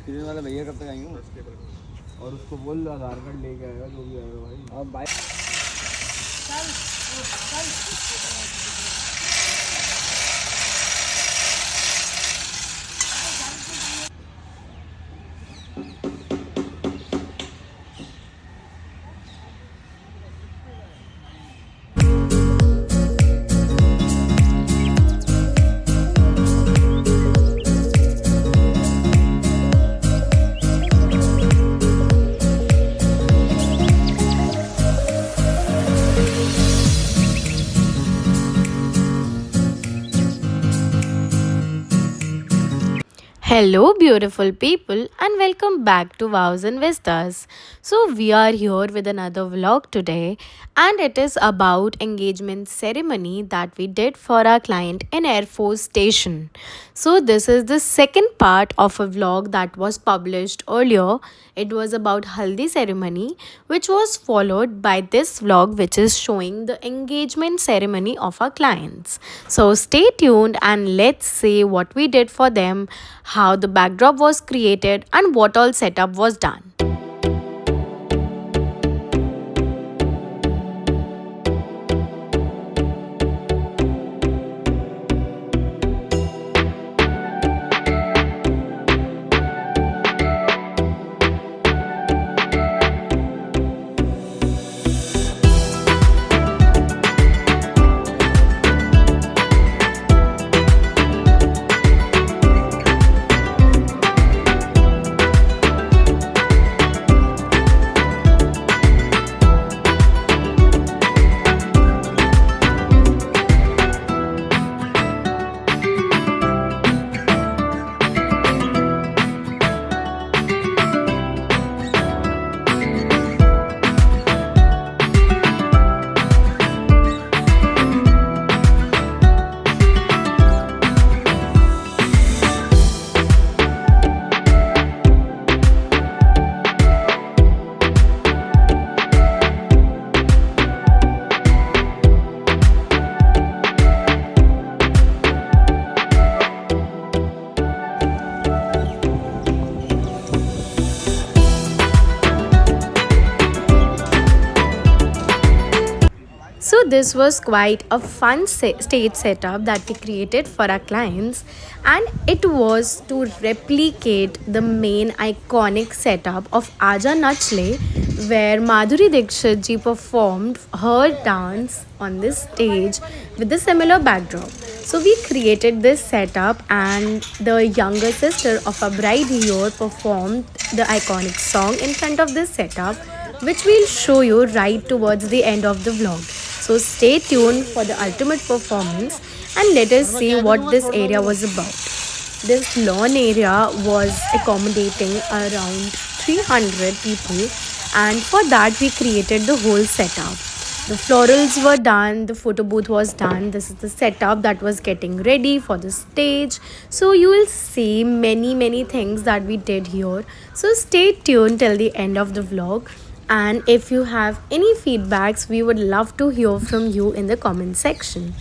कितने वाला भैया कब तक आएंगे? और उसको बोल आधार कार्ड लेके आएगा जो भी आएगा भाई। अब भाई Hello, beautiful people, and welcome back to Vows and Vistas. So, we are here with another vlog today, and it is about engagement ceremony that we did for our client in Air Force Station. So, this is the second part of a vlog that was published earlier. It was about Haldi ceremony, which was followed by this vlog, which is showing the engagement ceremony of our clients. So, stay tuned and let's see what we did for them, how the backdrop was created, and what all setup was done. So, this was quite a fun stage setup that we created for our clients, and it was to replicate the main iconic setup of Aja Nachle, where Madhuri Dixit ji performed her dance on this stage with a similar backdrop. So, we created this setup, and the younger sister of a bride here performed the iconic song in front of this setup, which we'll show you right towards the end of the vlog. So stay tuned for the ultimate performance and let us see what this area was about. This lawn area was accommodating around 300 people, and for that we created the whole setup. The florals were done, the photo booth was done. This is the setup that was getting ready for the stage. So you will see many things that we did here. So stay tuned till the end of the vlog. And if you have any feedbacks, we would love to hear from you in the comment section.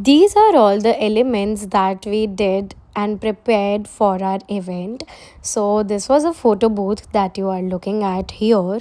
These are all the elements that we did and prepared for our event. So, this was a photo booth that you are looking at here.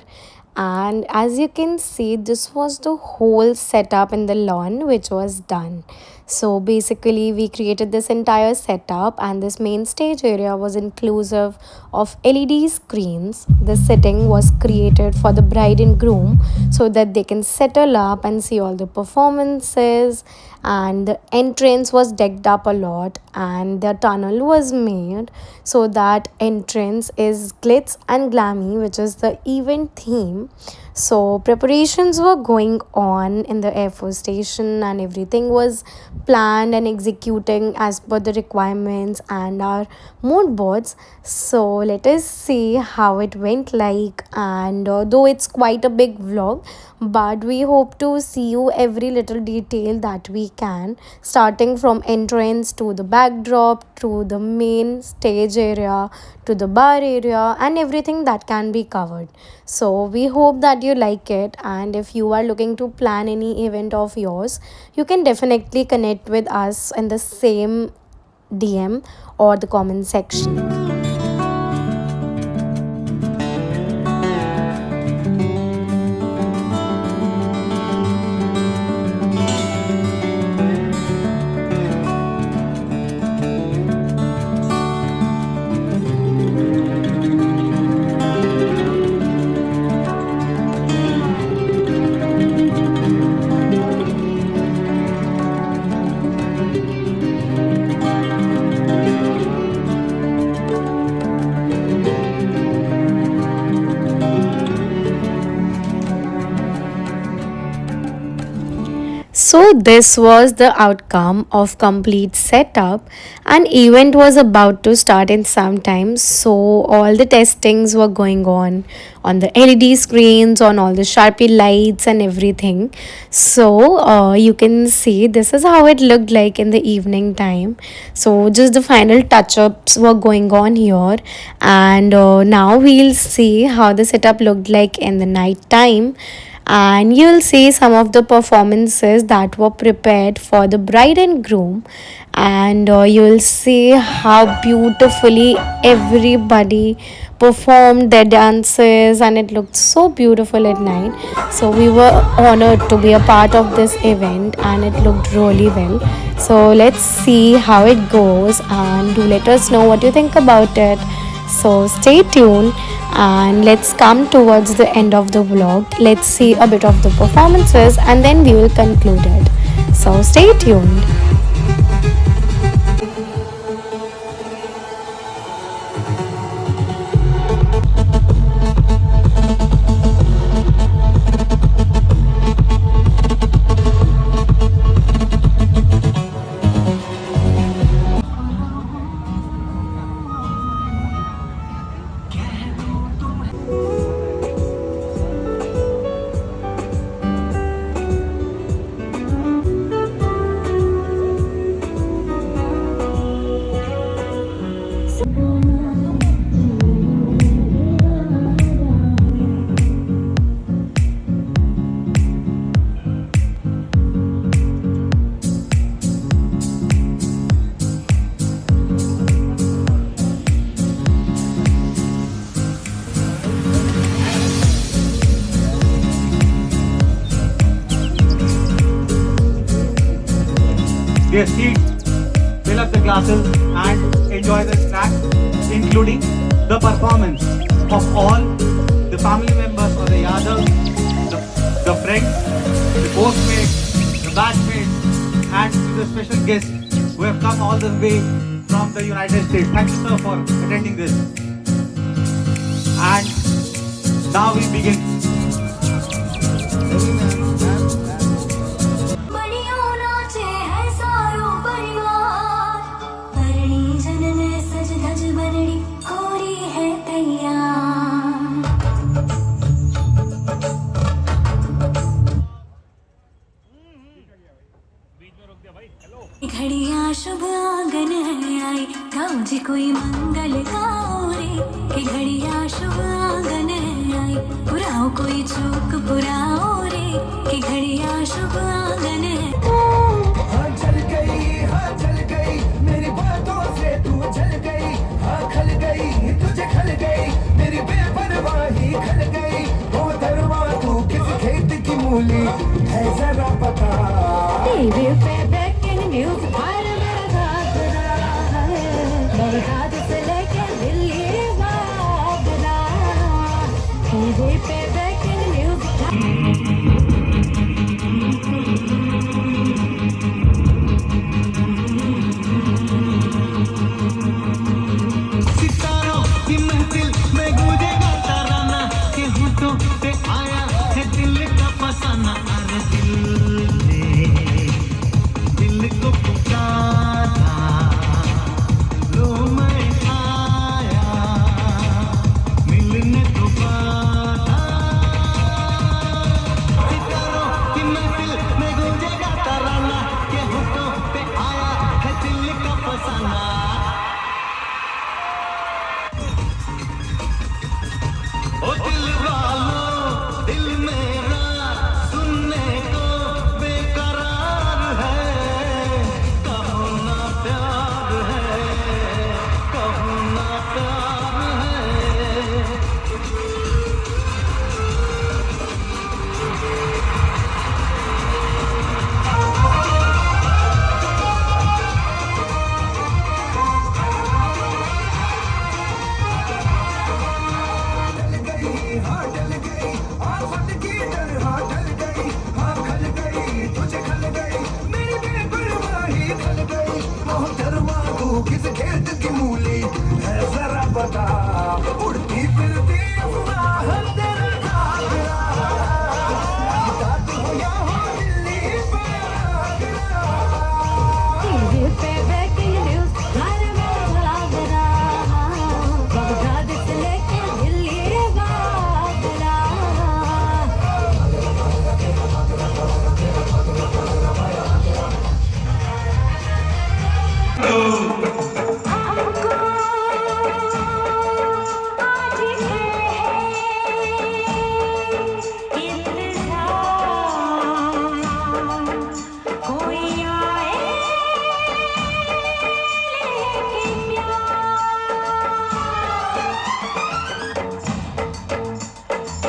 And as you can see, this was the whole setup in the lawn which was done. So, basically, we created this entire setup, and this main stage area was inclusive of LED screens. The setting was created for the bride and groom so that they can settle up and see all the performances, and the entrance was decked up a lot, and the tunnel was made so that entrance is glitz and glammy, which is the event theme. So preparations were going on in the Air Force station, and everything was planned and executing as per the requirements and our mood boards. So let us see how it went like. And though it's quite a big vlog, but we hope to see you every little detail that we can, starting from entrance to the backdrop to the main stage area to the bar area and everything that can be covered. So we hope that you like it, and if you are looking to plan any event of yours, you can definitely connect with us in the same DM or the comment section. So this was the outcome of complete setup. An event was about to start in some time, so all the testings were going on the LED screens, on all the Sharpie lights and everything. So you can see this is how it looked like in the evening time. So just the final touch-ups were going on here, and now we'll see how the setup looked like in the night time, and you'll see some of the performances that were prepared for the bride and groom, and you'll see how beautifully everybody performed their dances, and it looked so beautiful at night. So we were honored to be a part of this event, and it looked really well. So let's see how it goes, and do let us know what you think about it. So stay tuned, and let's come towards the end of the vlog. Let's see a bit of the performances, and then we will conclude it. So stay tuned. Their seats, fill up the glasses and enjoy the snack, including the performance of all the family members or the Yadavs, the friends, the postmates, the batchmates, and to the special guests who have come all the way from the United States. Thank you, sir, for attending this. And now we begin. घड़िया शुभ आंगन है आई, गाँव जी कोई मंगल गाओ रे। कि घड़िया शुभ आंगन है आई, पुराओ कोई चूक पुराओ रे। कि घड़िया शुभ आंगन है। सितारों की महफिल में गूंजेगा तराना के होठों पे आया है दिल का फसाना। अरे दिल को पुकारा लो मैं आया मिलने दोबारा। सितारों की महफिल में गूंजेगा तराना के होठों पे आया है दिल का फसाना। ओ दिल वालों दिल मेरा सुनने को बेकरार है। कहो ना प्यार है कहो ना प्यार है। किस खेत की मूली है जरा बता उड़ती फिरती अफवाह तेरा घाघरा बात हो या हो दिल्ली पे आगरा। टीवी पे ब्रेकिंग न्यूज घर में घाघरा बगदाद से लेके दिल्ली आगरा। हमको आज है इंतजार कोई आए लेके प्यार।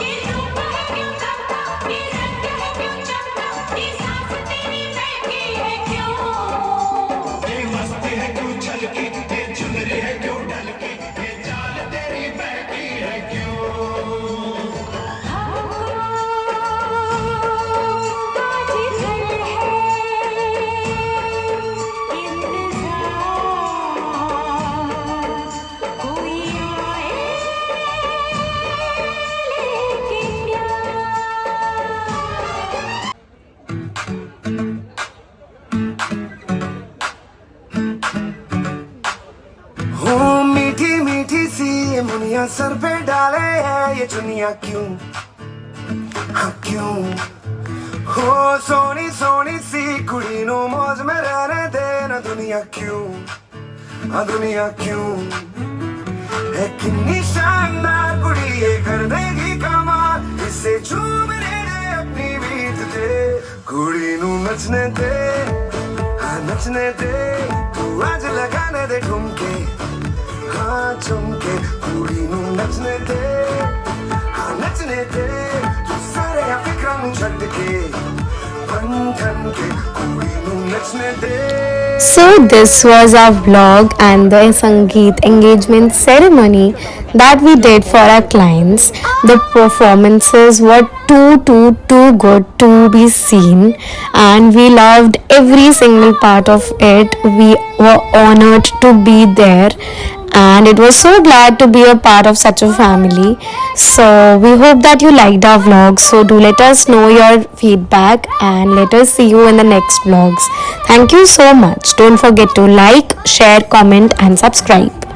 ये रूप है क्यों चमका ये रंग है क्यों चमका ये सांस तेरी महकी है क्यों। आज घर है इंतजार कोई आए लेके प्यार। हो मीठी मीठी सी ये मुनिया सर पे डाले है ये चुनिया क्यों हाँ क्यों। हो सोनी सोनी सी कुड़ी नो मौज में रहने देना दुनिया क्यों हाँ दुनिया क्यों। है कितनी शानदार कुड़ी ये कर देगी कमाल इससे झूमने दे अपनी बीत दे कुड़ी नू नचने दे हाँ नचने दे तू आज लगाने दे ठुमके हाँ झुमके कुड़ी नू नचने दे हाँ नचने दे तू सारे फिक्र नू छड्ड के बंधन के कुड़ी नू नचने दे। So this was our vlog and the Sangeet engagement ceremony that we did for our clients. The performances were too good to be seen and we loved every single part of it. We were honored to be there and it was so glad to be a part of such a family. So we hope that you liked our vlog. So do let us know your feedback and let us see you in the next vlogs. Thank you so much. Don't forget to like, share, comment and subscribe.